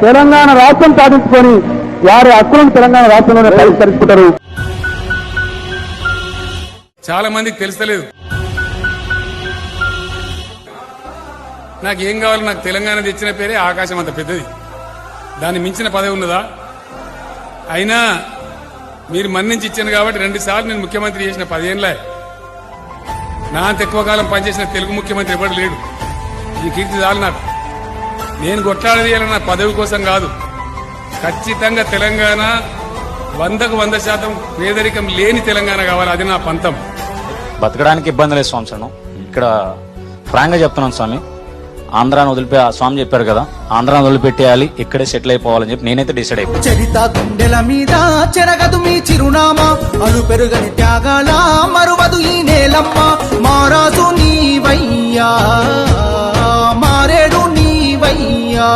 తెలంగాణ రాష్ట్రం సాధించుకొని వారి హక్కులను తెలంగాణ రాష్ట్రంలోనే పరిష్కరించుకుంటారు. చాలా మందికి తెలుస్తలేదు. నాకేం కావాలి, నాకు తెలంగాణ తెచ్చిన పేరే ఆకాశం అంత పెద్దది, దాన్ని మించిన పదవి ఉన్నదా? అయినా మీరు మన్నించి ఇచ్చాను కాబట్టి 2 సార్లు నేను ముఖ్యమంత్రి చేసిన 10 ఏళ్ళే. నా అంత ఎక్కువ కాలం పనిచేసిన తెలుగు ముఖ్యమంత్రి ఎవరు లేడు. ఈ కీర్తి చాలు నాకు. నేను కొట్లాడేది నా పదవి కోసం కాదు. ఖచ్చితంగా తెలంగాణ 100కు 100% పేదరికం లేని తెలంగాణ కావాలి. అది నా పంతం. బతకడానికి ఇబ్బంది లేదు స్వామి. ఇక్కడ ఫ్రాంక్ గా చెప్తున్నాను స్వామి, ఆంధ్రాను స్వామి చెప్పారు కదా, ఆంధ్రాను వదిలిపెట్టేయాలి, ఇక్కడే సెటిల్ అయిపోవాలని చెప్పి నేనైతే డిసైడ్ అయిపోయాను. చరిత గుండెల మీద చెరగదు మీ చిరునామా, అలు పెరుగని త్యాగాల మరువదు ఈ నేలమ్మ. మారాజు నీవయ్యా, మారేడు నీవయ్యా.